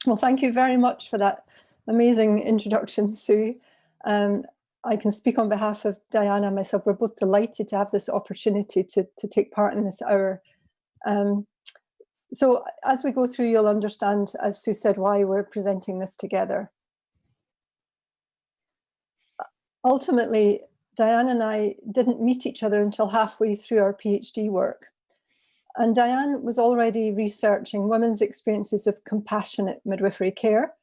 Well, thank you very much for that amazing introduction, Sue. I can speak on behalf of Diane and myself. We're both delighted to have this opportunity to take part in this hour. So as we go through, you'll understand, as Sue said, why we're presenting this together. Ultimately, Diane and I didn't meet each other until halfway through our PhD work. And Diane was already researching women's experiences of compassionate midwifery care.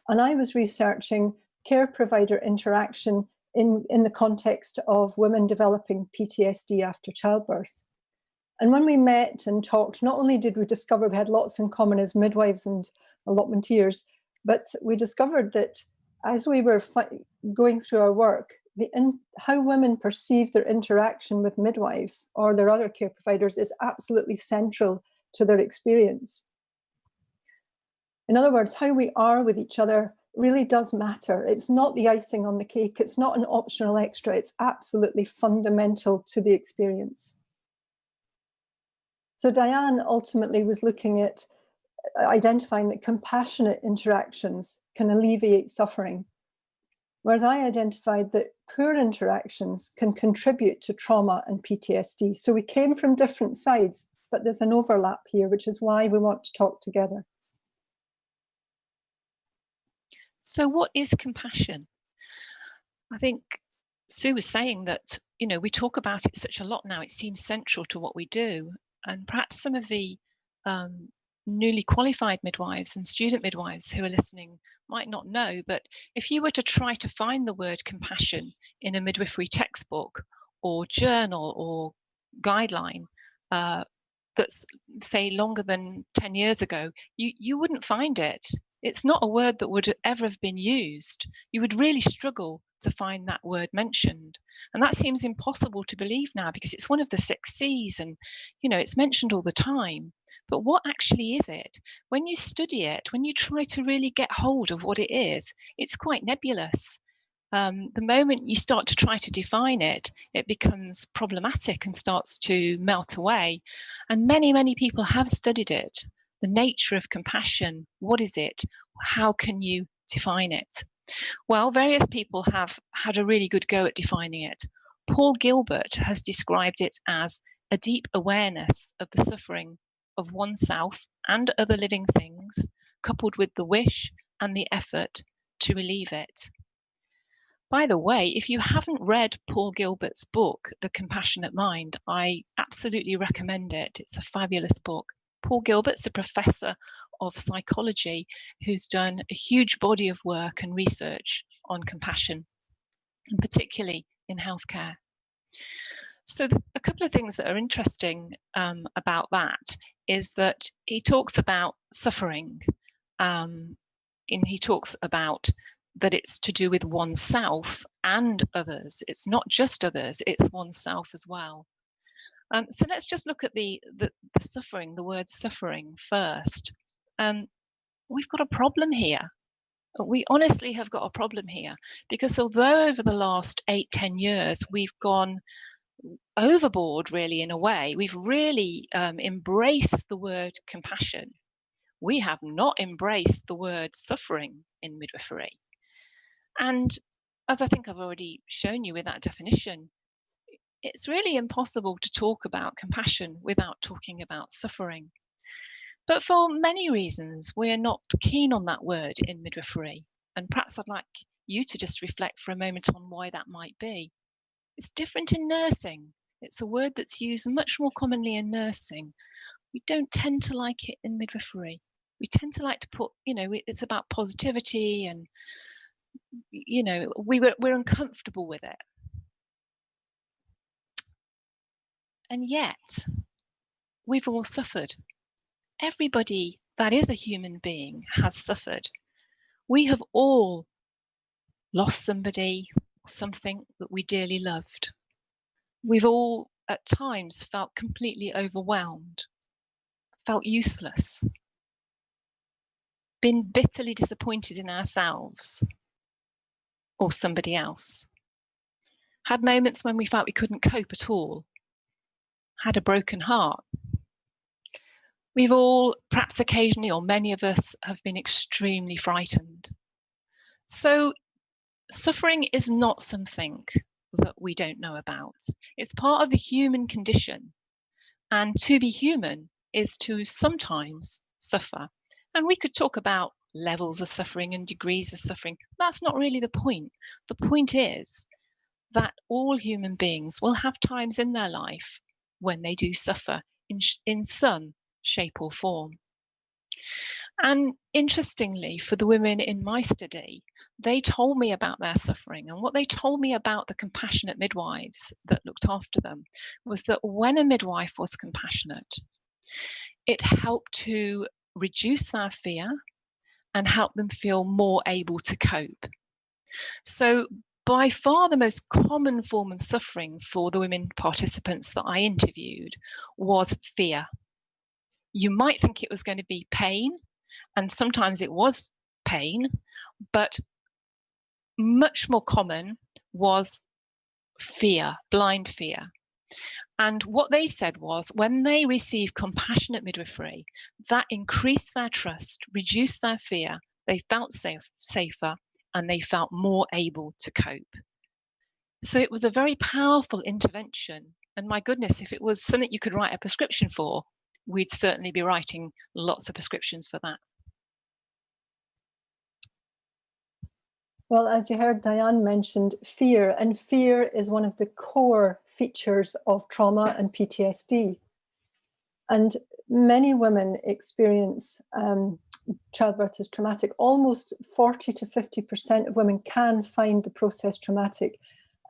And I was researching care provider interaction in the context of women developing PTSD after childbirth. And when we met and talked, not only did we discover we had lots in common as midwives and allotmenteers, but we discovered that as we were going through our work, how women perceive their interaction with midwives or their other care providers is absolutely central to their experience. In other words, how we are with each other really does matter. It's not the icing on the cake. It's not an optional extra. It's absolutely fundamental to the experience. So Diane ultimately was looking at identifying that compassionate interactions can alleviate suffering, whereas I identified that poor interactions can contribute to trauma and PTSD. So we came from different sides, but there's an overlap here, which is why we want to talk together. So what is compassion? I think Sue was saying that, you know, we talk about it such a lot now. It seems central to what we do. And perhaps some of the newly qualified midwives and student midwives who are listening might not know, but if you were to try to find the word compassion in a midwifery textbook or journal or guideline that's, say, longer than 10 years ago, you wouldn't find it. It's not a word that would ever have been used. You would really struggle to find that word mentioned. And that seems impossible to believe now because it's one of the 6 C's and, you know, it's mentioned all the time. But what actually is it? When you study it, when you try to really get hold of what it is, it's quite nebulous. The moment you start to try to define it, it becomes problematic and starts to melt away. And many, many people have studied it. The nature of compassion, what is it? How can you define it? Well, various people have had a really good go at defining it. Paul Gilbert has described it as a deep awareness of the suffering of oneself and other living things, coupled with the wish and the effort to relieve it. By the way, if you haven't read Paul Gilbert's book, The Compassionate Mind, I absolutely recommend it. It's a fabulous book. Paul Gilbert's a professor of psychology who's done a huge body of work and research on compassion, and particularly in healthcare. So a couple of things that are interesting about that is that he talks about suffering, and he talks about that it's to do with oneself and others. It's not just others, it's oneself as well. So let's just look at the suffering, the word suffering first. We've got a problem here. We honestly have got a problem here because although over the last 8-10 years we've gone overboard really in a way, we've really embraced the word compassion. We have not embraced the word suffering in midwifery. And as I think I've already shown you with that definition, it's really impossible to talk about compassion without talking about suffering. But for many reasons, we're not keen on that word in midwifery. And perhaps I'd like you to just reflect for a moment on why that might be. It's different in nursing. It's a word that's used much more commonly in nursing. We don't tend to like it in midwifery. We tend to like to put, you know, it's about positivity and, you know, we're uncomfortable with it. And yet, we've all suffered. Everybody that is a human being has suffered. We have all lost somebody, something that we dearly loved. We've all at times felt completely overwhelmed, felt useless, been bitterly disappointed in ourselves or somebody else, had moments when we felt we couldn't cope at all, had a broken heart. We've all, perhaps occasionally, or many of us, have been extremely frightened. So suffering is not something that we don't know about. It's part of the human condition. And to be human is to sometimes suffer. And we could talk about levels of suffering and degrees of suffering. That's not really the point. The point is that all human beings will have times in their life when they do suffer in some shape or form. And interestingly, for the women in my study, they told me about their suffering, and what they told me about the compassionate midwives that looked after them was that when a midwife was compassionate, it helped to reduce their fear and help them feel more able to cope. So by far the most common form of suffering for the women participants that I interviewed was fear. You might think it was going to be pain, and sometimes it was pain, but much more common was fear, blind fear. And what they said was when they received compassionate midwifery, that increased their trust, reduced their fear, they felt safer, and they felt more able to cope. So it was a very powerful intervention. And my goodness, if it was something you could write a prescription for, we'd certainly be writing lots of prescriptions for that. Well, as you heard, Diane mentioned fear, and fear is one of the core features of trauma and PTSD. And many women experience childbirth as traumatic. Almost 40 to 50% of women can find the process traumatic.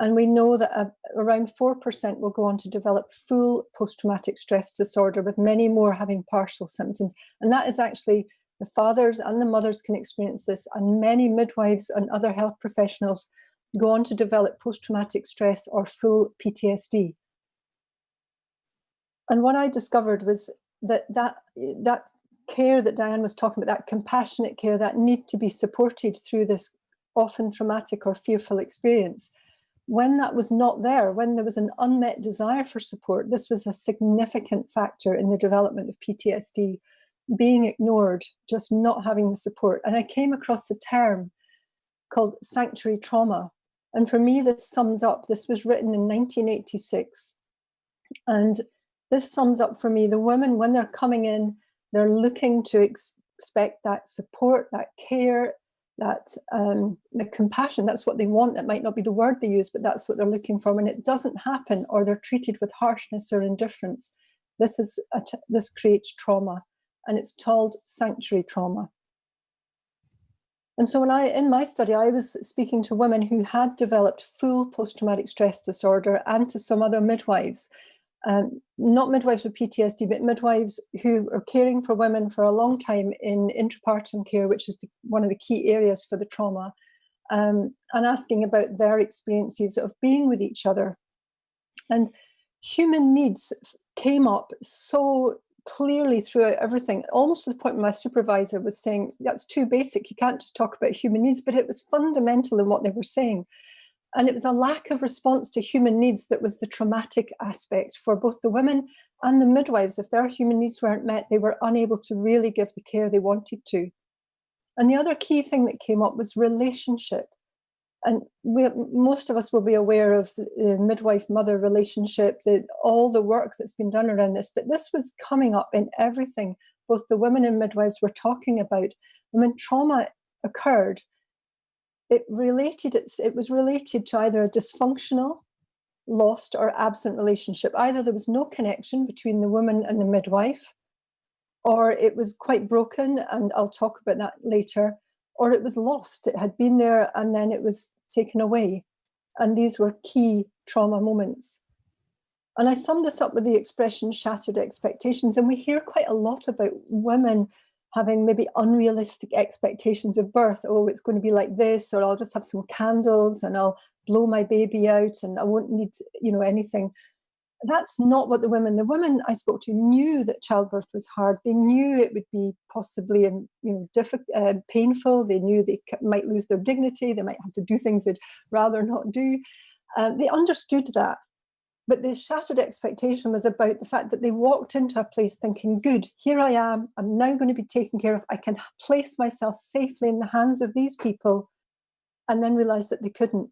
And we know that around 4% will go on to develop full post-traumatic stress disorder, with many more having partial symptoms. And that is actually, the fathers and the mothers can experience this, and many midwives and other health professionals go on to develop post-traumatic stress or full PTSD. And what I discovered was that care that Diane was talking about, that compassionate care, that need to be supported through this often traumatic or fearful experience, when that was not there, when there was an unmet desire for support, this was a significant factor in the development of PTSD, being ignored, just not having the support. And I came across a term called sanctuary trauma. And for me, this sums up, this was written in 1986. And this sums up for me the women, when they're coming in, they're looking to expect that support, that care, that the compassion. That's what they want. That might not be the word they use, but that's what they're looking for. When it doesn't happen, or they're treated with harshness or indifference, this creates trauma, and it's called sanctuary trauma. And so in my study, I was speaking to women who had developed full post-traumatic stress disorder, and to some other midwives. Not midwives with PTSD, but midwives who are caring for women for a long time in intrapartisan care, which is one of the key areas for the trauma, and asking about their experiences of being with each other. And human needs came up so clearly throughout everything, almost to the point where my supervisor was saying, that's too basic, you can't just talk about human needs, but it was fundamental in what they were saying. And it was a lack of response to human needs that was the traumatic aspect for both the women and the midwives. If their human needs weren't met, they were unable to really give the care they wanted to. And the other key thing that came up was relationship. And most of us will be aware of the midwife-mother relationship, all the work that's been done around this, but this was coming up in everything both the women and midwives were talking about. And when trauma occurred, it was related to either a dysfunctional, lost, or absent relationship. Either there was no connection between the woman and the midwife, or it was quite broken, and I'll talk about that later, or it was lost. It had been there and then it was taken away. And these were key trauma moments. And I summed this up with the expression shattered expectations. And we hear quite a lot about women having maybe unrealistic expectations of birth. Oh, it's going to be like this, or I'll just have some candles and I'll blow my baby out and I won't need, anything. That's not what the women I spoke to knew, that childbirth was hard. They knew it would be possibly painful. They knew they might lose their dignity. They might have to do things they'd rather not do. They understood that. But the shattered expectation was about the fact that they walked into a place thinking, good, here I am, I'm now going to be taken care of, I can place myself safely in the hands of these people, and then realised that they couldn't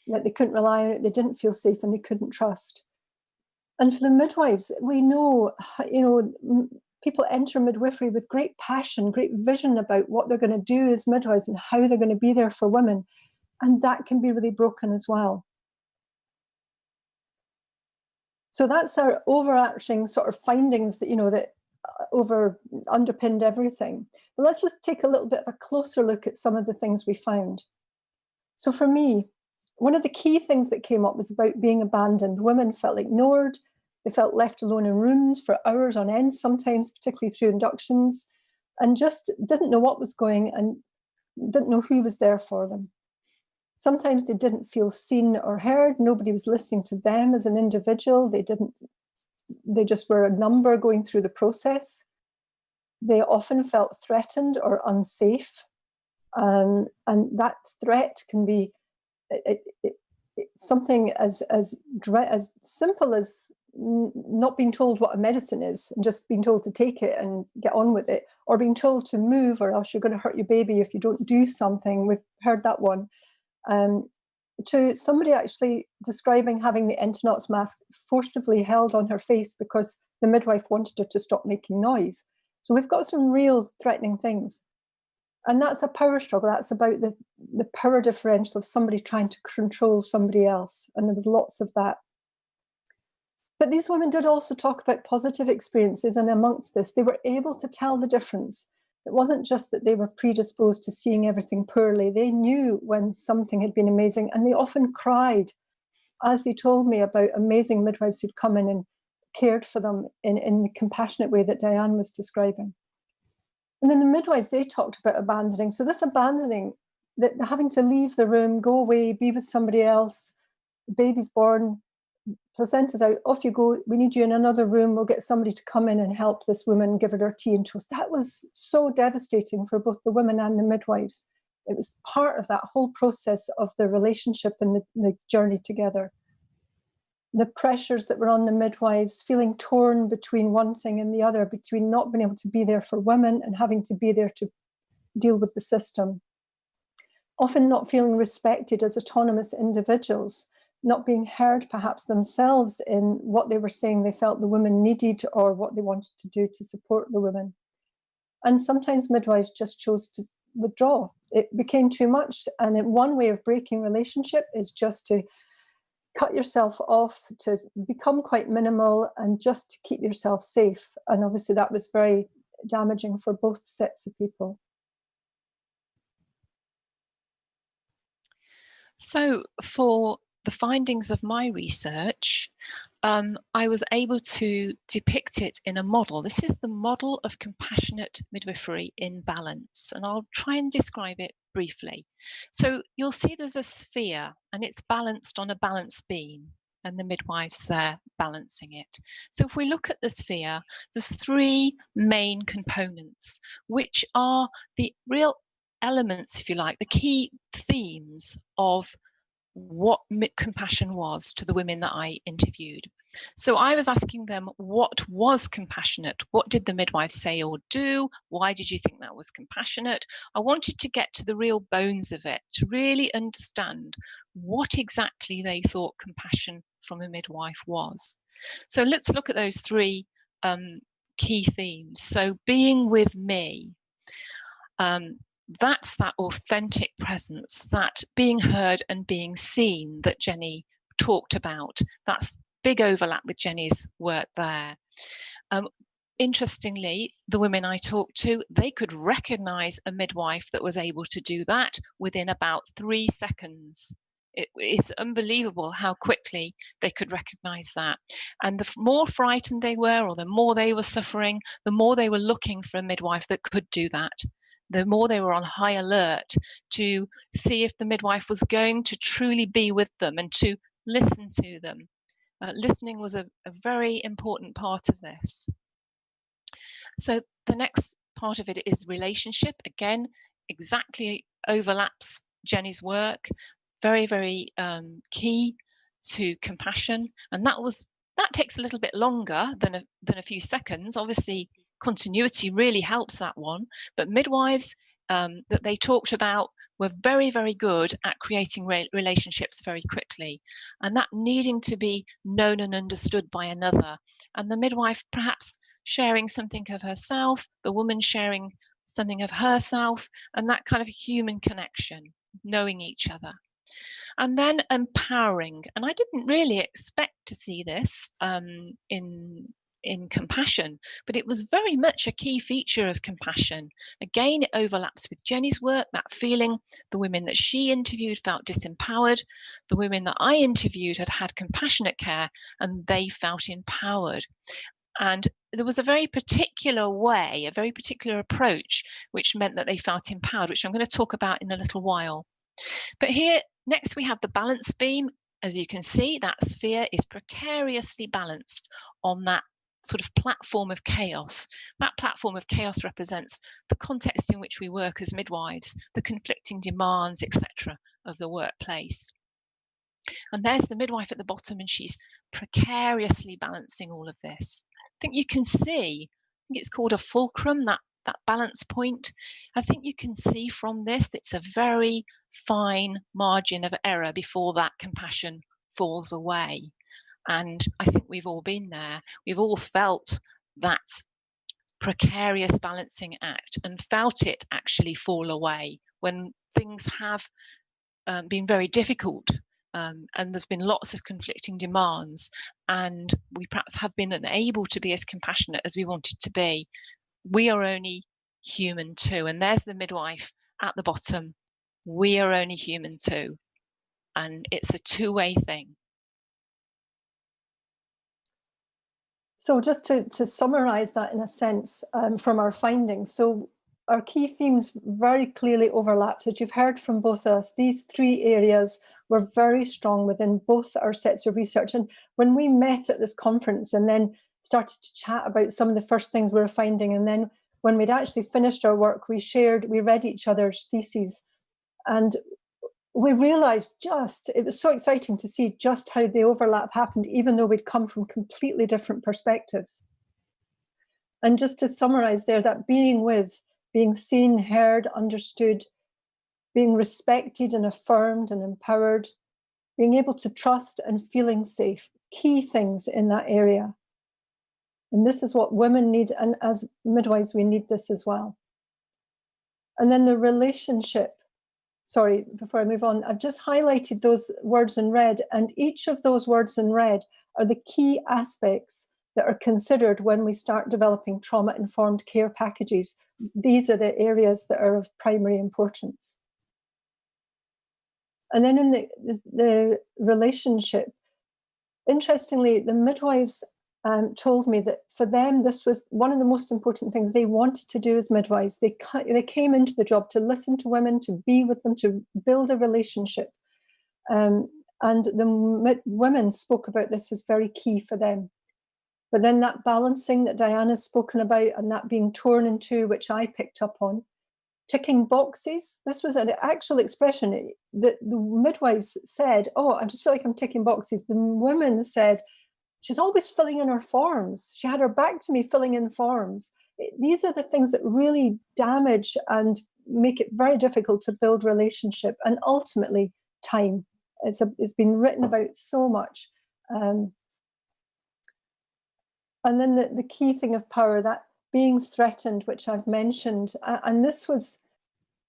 rely on it, they didn't feel safe, and they couldn't trust. And for the midwives, we know, people enter midwifery with great passion, great vision about what they're going to do as midwives and how they're going to be there for women. And that can be really broken as well. So that's our overarching sort of findings that, that underpinned everything. But let's just take a little bit of a closer look at some of the things we found. So for me, one of the key things that came up was about being abandoned. Women felt ignored. They felt left alone in rooms for hours on end, sometimes particularly through inductions, and just didn't know what was going and didn't know who was there for them. Sometimes they didn't feel seen or heard. Nobody was listening to them as an individual. They just were a number going through the process. They often felt threatened or unsafe. And that threat can be something as simple as not being told what a medicine is and just being told to take it and get on with it, or being told to move or else you're going to hurt your baby if you don't do something. We've heard that one. To somebody actually describing having the Entonox mask forcibly held on her face because the midwife wanted her to stop making noise. So we've got some real threatening things. And that's a power struggle. That's about the power differential of somebody trying to control somebody else. And there was lots of that. But these women did also talk about positive experiences. And amongst this, they were able to tell the difference. It wasn't just that they were predisposed to seeing everything poorly. They knew when something had been amazing, and they often cried as they told me about amazing midwives who'd come in and cared for them in the compassionate way that Diane was describing. And then the midwives, they talked about abandoning. So this abandoning, that having to leave the room, go away, be with somebody else, the baby's born, placenta's out, off you go, we need you in another room, we'll get somebody to come in and help this woman, give her their tea and toast. That was so devastating for both the women and the midwives. It was part of that whole process of the relationship and the journey together. The pressures that were on the midwives, feeling torn between one thing and the other, between not being able to be there for women and having to be there to deal with the system. Often not feeling respected as autonomous individuals, not being heard perhaps themselves in what they were saying they felt the women needed or what they wanted to do to support the women. And sometimes midwives just chose to withdraw. It became too much. And one way of breaking relationship is just to cut yourself off, to become quite minimal and just to keep yourself safe. And obviously that was very damaging for both sets of people. So for the findings of my research, I was able to depict it in a model. This is the model of compassionate midwifery in balance, and I'll try and describe it briefly. So you'll see there's a sphere and it's balanced on a balance beam, and the midwives there balancing it. So if we look at the sphere, there's three main components, which are the real elements, if you like, the key themes of what compassion was to the women that I interviewed. So I was asking them, what was compassionate? What did the midwife say or do? Why did you think that was compassionate? I wanted to get to the real bones of it, to really understand what exactly they thought compassion from a midwife was. So let's look at those three key themes. So being with me, that's that authentic presence, that being heard and being seen that Jenny talked about. That's big overlap with Jenny's work there. Interestingly, the women I talked to, they could recognize a midwife that was able to do that within about 3 seconds. It's unbelievable how quickly they could recognize that. And the more frightened they were, or the more they were suffering, the more they were looking for a midwife that could do that. The more they were on high alert to see if the midwife was going to truly be with them and to listen to them. Listening was a very important part of this. So the next part of it is relationship. Again, exactly overlaps Jenny's work. Very, very key. to compassion, and that takes a little bit longer than a few seconds. Obviously, continuity really helps that one, but midwives that they talked about were very, very good at creating relationships very quickly, and that needing to be known and understood by another, and the midwife perhaps sharing something of herself, the woman sharing something of herself, and that kind of human connection, knowing each other. And then empowering, and I didn't really expect to see this in compassion, but it was very much a key feature of compassion. Again, it overlaps with Jenny's work, that feeling the women that she interviewed felt disempowered, the women that I interviewed had compassionate care, and they felt empowered. And there was a very particular way, a very particular approach, which meant that they felt empowered, which I'm going to talk about in a little while. But here, next we have the balance beam. As you can see, that sphere is precariously balanced on that sort of platform of chaos. That platform of chaos represents the context in which we work as midwives, the conflicting demands, etc., of the workplace. And there's the midwife at the bottom, and she's precariously balancing all of this. I think you can see, I think it's called a fulcrum, that balance point. I think you can see from this, it's a very fine margin of error before that compassion falls away. And I think we've all been there. We've all felt that precarious balancing act and felt it actually fall away when things have been very difficult, and there's been lots of conflicting demands, and we perhaps have been unable to be as compassionate as we wanted to be. We are only human too, and there's the midwife at the bottom. We are only human too, and it's a two-way thing. So just to summarize that in a sense from our findings, so our key themes very clearly overlapped. As you've heard from both of us, these three areas were very strong within both our sets of research. And when we met at this conference and then started to chat about some of the first things we were finding, and then when we'd actually finished our work, we read each other's theses, and we realized it was so exciting to see just how the overlap happened, even though we'd come from completely different perspectives. And just to summarize there, that being seen, heard, understood, being respected and affirmed and empowered, being able to trust and feeling safe, key things in that area. And this is what women need, and as midwives, we need this as well. And then the relationship. Sorry, before I move on, I've just highlighted those words in red, and each of those words in red are the key aspects that are considered when we start developing trauma-informed care packages. These are the areas that are of primary importance. And then in the relationship, interestingly, the midwives told me that for them, this was one of the most important things they wanted to do as midwives. They came into the job to listen to women, to be with them, to build a relationship. And the women spoke about this as very key for them. But then that balancing that Diana's spoken about, and that being torn in two, which I picked up on, ticking boxes. This was an actual expression that the midwives said, "Oh, I just feel like I'm ticking boxes." The women said, "She's always filling in her forms. She had her back to me filling in forms." These are the things that really damage and make it very difficult to build relationship, and ultimately time. It's been written about so much. And then the key thing of power, that being threatened, which I've mentioned. And this was,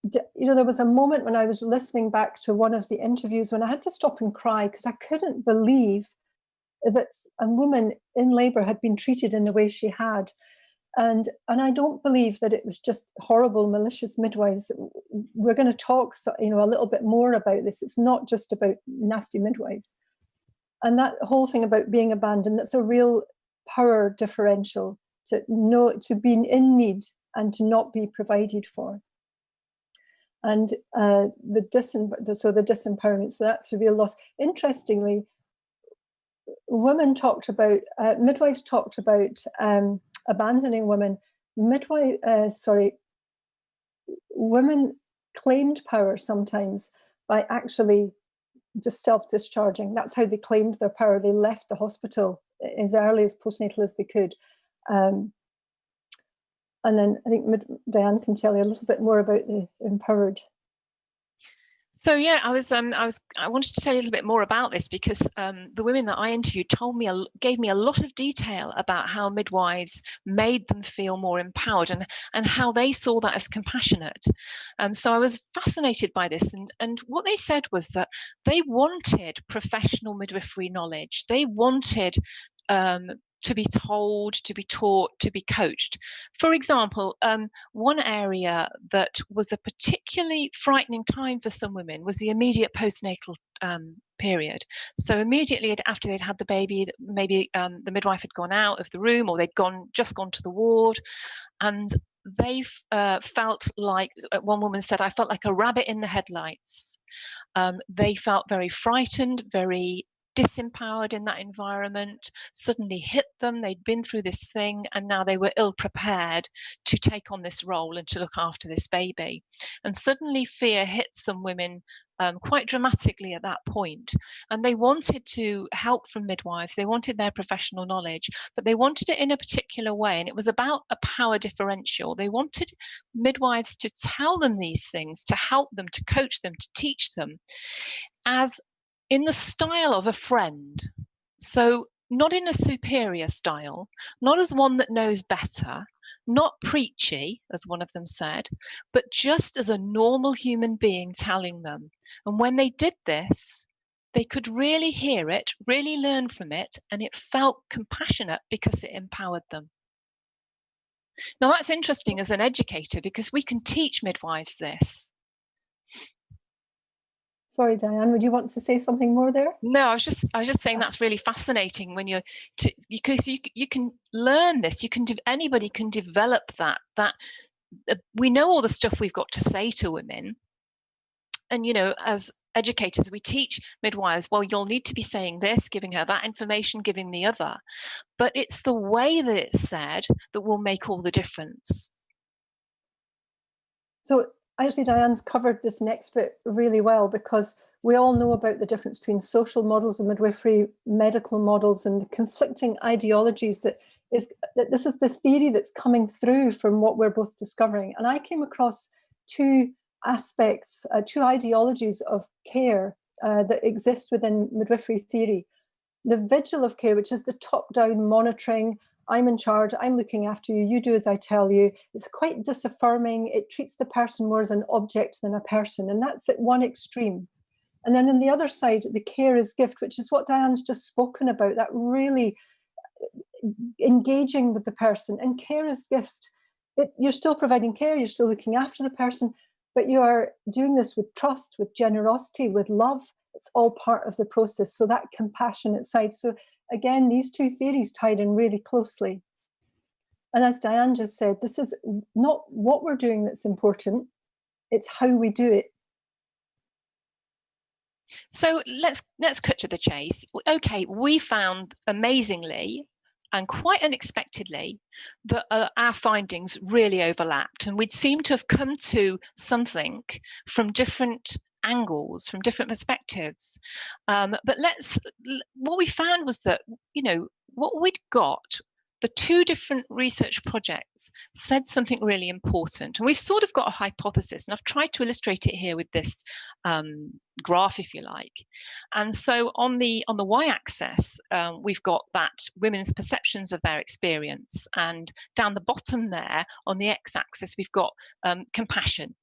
there was a moment when I was listening back to one of the interviews when I had to stop and cry because I couldn't believe that a woman in labour had been treated in the way she had. And I don't believe that it was just horrible, malicious midwives. We're going to talk, a little bit more about this. It's not just about nasty midwives. And that whole thing about being abandoned, that's a real power differential, to be in need and to not be provided for. And the disempowerment, so that's a real loss. Midwives talked about abandoning women. Women claimed power sometimes by actually just self-discharging. That's how they claimed their power. They left the hospital as early as postnatal as they could. And then I think Diane can tell you a little bit more about the empowered. So yeah, I wanted to tell you a little bit more about this because the women that I interviewed gave me a lot of detail about how midwives made them feel more empowered and how they saw that as compassionate. So I was fascinated by this, and what they said was that they wanted professional midwifery knowledge. They wanted to be told, to be taught, to be coached. For example, one area that was a particularly frightening time for some women was the immediate postnatal period. So immediately after they'd had the baby, maybe the midwife had gone out of the room, or they'd just gone to the ward, and they felt like, one woman said, I felt like a rabbit in the headlights. They felt very frightened, very disempowered in that environment. Suddenly hit them. They'd been through this thing, and now they were ill prepared to take on this role and to look after this baby. And suddenly fear hit some women quite dramatically at that point. And they wanted to help from midwives. They wanted their professional knowledge, but they wanted it in a particular way. And it was about a power differential. They wanted midwives to tell them these things, to help them, to coach them, to teach them, as in the style of a friend. So not in a superior style, not as one that knows better, not preachy, as one of them said, but just as a normal human being telling them. And when they did this, they could really hear it, really learn from it, and it felt compassionate because it empowered them. Now that's interesting as an educator, because we can teach midwives this. Sorry, Diane, would you want to say something more there? No, I was just saying that's really fascinating when because you can learn this. Anybody can develop that. We know all the stuff we've got to say to women, and as educators, we teach midwives, well, you'll need to be saying this, giving her that information, giving the other. But it's the way that it's said that will make all the difference. So actually, Diane's covered this next bit really well, because we all know about the difference between social models of midwifery, medical models, and the conflicting ideologies that this is the theory that's coming through from what we're both discovering. And I came across two aspects, two ideologies of care that exist within midwifery theory. The vigil of care, which is the top-down monitoring. I'm in charge, I'm looking after you, you do as I tell you. It's quite disaffirming. It treats the person more as an object than a person. And that's at one extreme. And then on the other side, the care as gift, which is what Diane's just spoken about, that really engaging with the person. And care as gift, you're still providing care, you're still looking after the person, but you are doing this with trust, with generosity, with love. It's all part of the process. So that compassionate side. So again, these two theories tied in really closely. And as Diane just said, this is not what we're doing that's important, it's how we do it. So let's cut to the chase. Okay, we found amazingly and quite unexpectedly that our findings really overlapped, and we'd seem to have come to something from different angles, from different perspectives. But what we found was that, what we'd got, the two different research projects said something really important. And we've sort of got a hypothesis, and I've tried to illustrate it here with this graph, if you like. And so on the y-axis, we've got that women's perceptions of their experience. And down the bottom there, on the x-axis, we've got compassion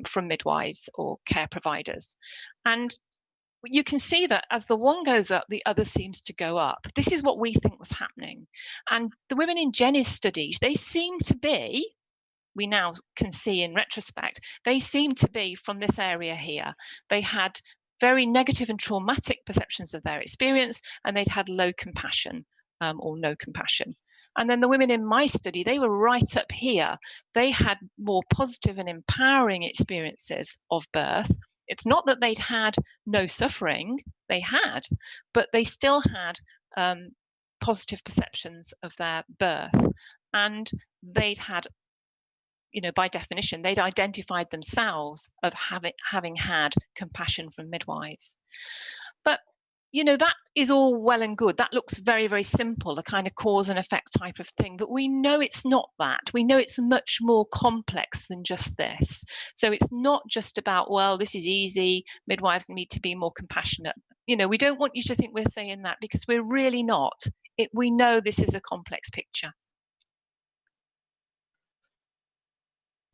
from midwives or care providers. And you can see that as the one goes up, the other seems to go up. This is what we think was happening. And the women in Jenny's study, they seem to be, we now can see in retrospect, they seem to be from this area here. They had very negative and traumatic perceptions of their experience, and they'd had low compassion or no compassion. And then the women in my study, they were right up here. They had more positive and empowering experiences of birth. It's not that they'd had no suffering, they had, but they still had positive perceptions of their birth. And they'd had you know, by definition, they'd identified themselves of having had compassion from midwives. But, you know, that is all well and good. That looks very, very simple, a kind of cause and effect type of thing. But we know it's not that. We know it's much more complex than just this. So it's not just about, well, this is easy, midwives need to be more compassionate. You know, we don't want you to think we're saying that, because we're really not. We know this is a complex picture.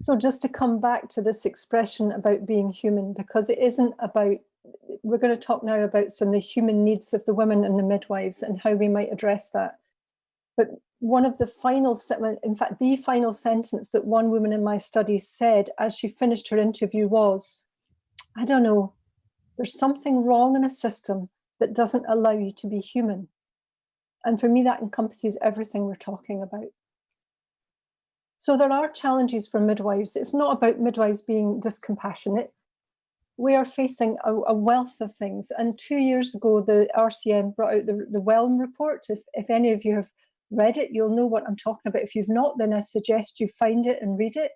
So just to come back to this expression about being human, because it isn't about, we're going to talk now about some of the human needs of the women and the midwives and how we might address that. But one of the final, in fact, the final sentence that one woman in my studies said as she finished her interview was, I don't know, there's something wrong in a system that doesn't allow you to be human. And for me, that encompasses everything we're talking about. So there are challenges for midwives. It's not about midwives being discompassionate. We are facing a wealth of things. And 2 years ago, the RCM brought out the Whelm report. If any of you have read it, you'll know what I'm talking about. If you've not, then I suggest you find it and read it.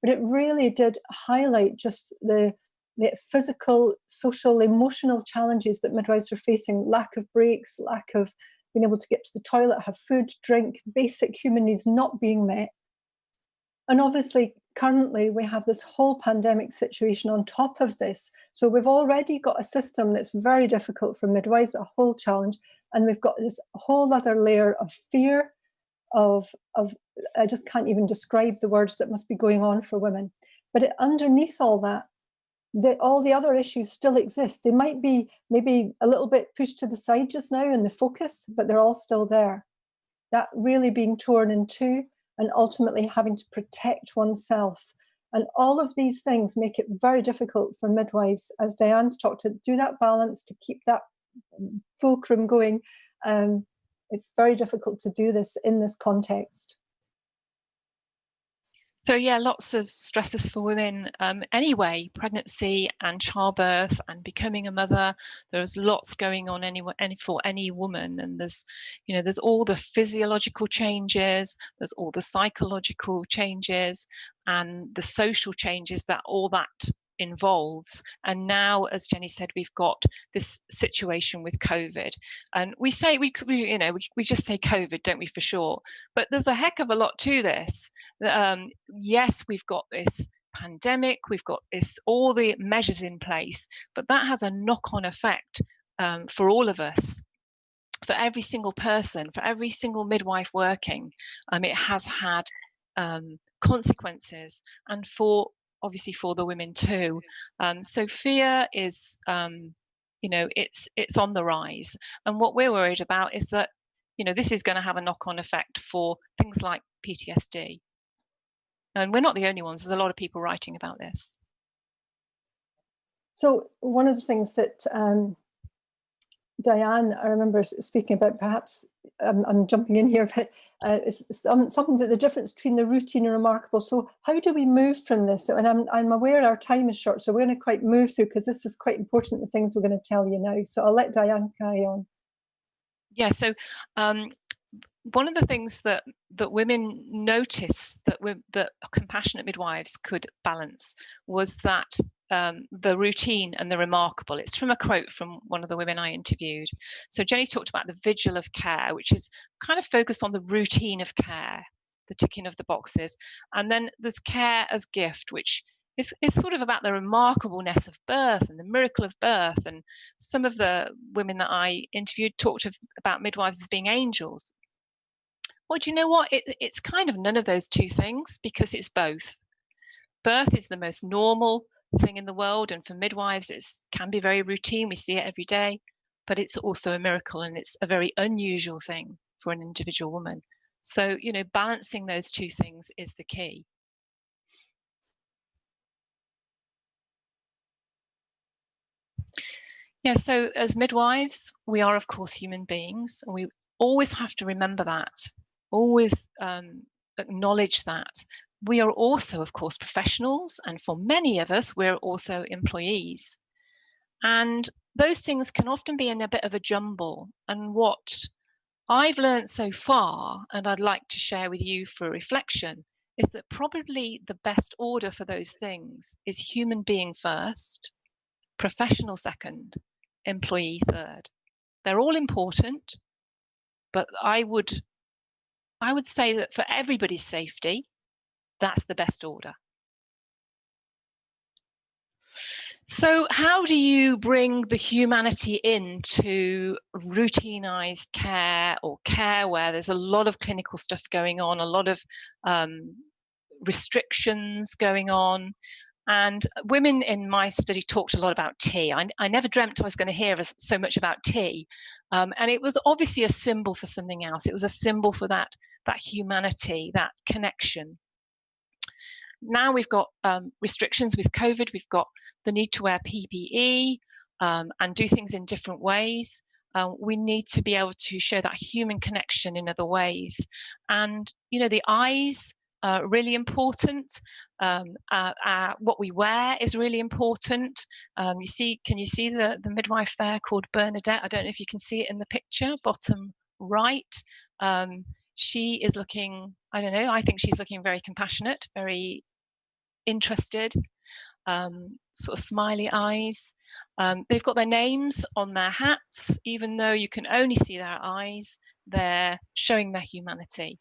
But it really did highlight just the physical, social, emotional challenges that midwives are facing: lack of breaks, lack of being able to get to the toilet, have food, drink, basic human needs not being met. And obviously, currently, we have this whole pandemic situation on top of this. So we've already got a system that's very difficult for midwives, a whole challenge. And we've got this whole other layer of fear, of I just can't even describe the words that must be going on for women. But underneath all that, all the other issues still exist. They might be maybe a little bit pushed to the side just now in the focus, but they're all still there. That really being torn in two, and ultimately having to protect oneself. And all of these things make it very difficult for midwives, as Diane's talked, to do that balance, to keep that fulcrum going. It's very difficult to do this in this context. So yeah, lots of stresses for women anyway, pregnancy and childbirth and becoming a mother. There's lots going on for any woman, and there's all the physiological changes, there's all the psychological changes, and the social changes that all that involves. And now, as Jenny said, we've got this situation with COVID, and we say we just say COVID, don't we, for short? But there's a heck of a lot to this. Yes, we've got this pandemic, we've got all the measures in place, but that has a knock-on effect for all of us, for every single person, for every single midwife working. It has had consequences, and obviously for the women too. So fear is, it's on the rise. And what we're worried about is that, this is going to have a knock-on effect for things like PTSD. And we're not the only ones. There's a lot of people writing about this. So one of the things that Diane, I remember speaking about, perhaps I'm jumping in here, but it's something that the difference between the routine and remarkable. So how do we move from this? And I'm aware our time is short, so we're going to quite move through, because this is quite important, the things we're going to tell you now. So I'll let Diane carry on. Yeah, so one of the things that women noticed that compassionate midwives could balance was that the routine and the remarkable. It's from a quote from one of the women I interviewed. So Jenny talked about the vigil of care, which is kind of focused on the routine of care, the ticking of the boxes. And then there's care as gift, which is sort of about the remarkableness of birth and the miracle of birth. And some of the women that I interviewed talked about midwives as being angels. Well, do you know what? It's kind of none of those two things, because it's both. Birth is the most normal thing in the world, and for midwives it can be very routine. We see it every day, but it's also a miracle, and it's a very unusual thing for an individual woman. So, balancing those two things is the key. Yeah, so as midwives, we are of course human beings, and we always have to remember that, always acknowledge that. We are also, of course, professionals, and for many of us, we're also employees. And those things can often be in a bit of a jumble. And what I've learned so far, and I'd like to share with you for reflection, is that probably the best order for those things is human being first, professional second, employee third. They're all important, but I would say that for everybody's safety, that's the best order. So how do you bring the humanity into routinized care, or care where there's a lot of clinical stuff going on, a lot of restrictions going on? And women in my study talked a lot about tea. I never dreamt I was going to hear so much about tea. And it was obviously a symbol for something else. It was a symbol for that humanity, that connection. Now we've got restrictions with COVID. We've got the need to wear PPE and do things in different ways. We need to be able to show that human connection in other ways. And, the eyes are really important. What we wear is really important. Can you see the midwife there called Bernadette? I don't know if you can see it in the picture, bottom right. She is looking, I think she's looking very compassionate, very interested, sort of smiley eyes. They've got their names on their hats. Even though you can only see their eyes, they're showing their humanity.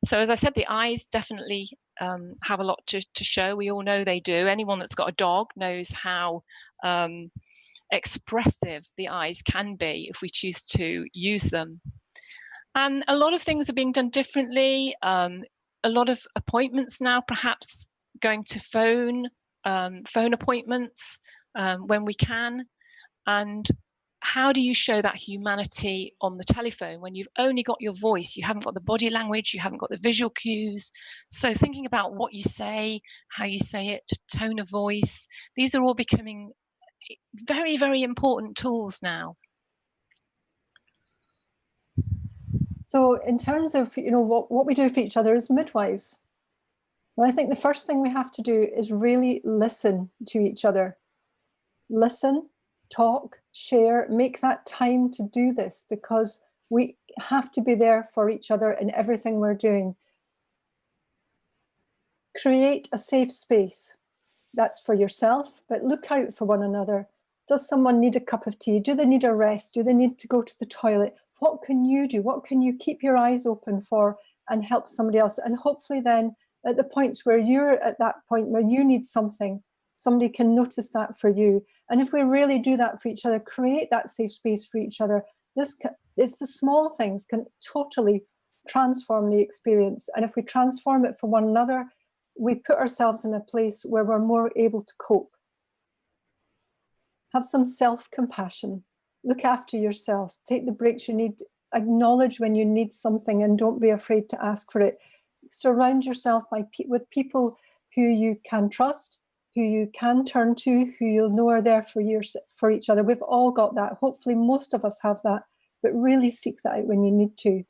So as I said, the eyes definitely have a lot to show. We all know they do. Anyone that's got a dog knows how expressive the eyes can be if we choose to use them. And a lot of things are being done differently. A lot of appointments now, perhaps going to phone appointments when we can. And how do you show that humanity on the telephone when you've only got your voice? You haven't got the body language, you haven't got the visual cues. So thinking about what you say, how you say it, tone of voice, these are all becoming very, very important tools now. So in terms of, what we do for each other as midwives, well, I think the first thing we have to do is really listen to each other. Listen, talk, share, make that time to do this, because we have to be there for each other in everything we're doing. Create a safe space. That's for yourself, but look out for one another. Does someone need a cup of tea? Do they need a rest? Do they need to go to the toilet? What can you do? What can you keep your eyes open for and help somebody else? And hopefully then at the points where you're at that point where you need something, somebody can notice that for you. And if we really do that for each other, create that safe space for each other, it's the small things can totally transform the experience. And if we transform it for one another, we put ourselves in a place where we're more able to cope. Have some self-compassion. Look after yourself. Take the breaks you need. Acknowledge when you need something and don't be afraid to ask for it. Surround yourself with people who you can trust, who you can turn to, who you'll know are there for each other. We've all got that. Hopefully most of us have that, but really seek that out when you need to.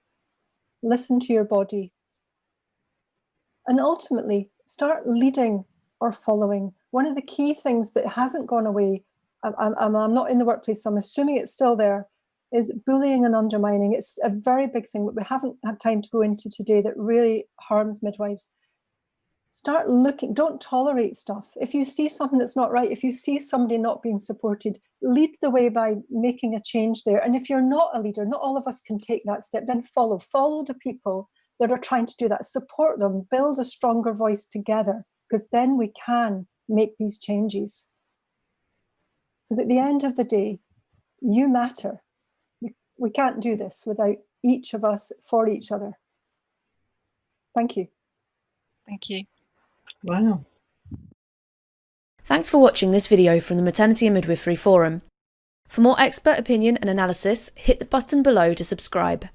Listen to your body. And ultimately, start leading or following. One of the key things that hasn't gone away, I'm not in the workplace, so I'm assuming it's still there, is bullying and undermining. It's a very big thing that we haven't had time to go into today that really harms midwives. Start looking, don't tolerate stuff. If you see something that's not right, if you see somebody not being supported, lead the way by making a change there. And if you're not a leader, not all of us can take that step, then follow the people that are trying to do that, support them, build a stronger voice together, because then we can make these changes. Because at the end of the day, you matter. We can't do this without each of us for each other. Thank you. Thank you. Wow. Thanks for watching this video from the Maternity and Midwifery Forum. For more expert opinion and analysis, hit the button below to subscribe.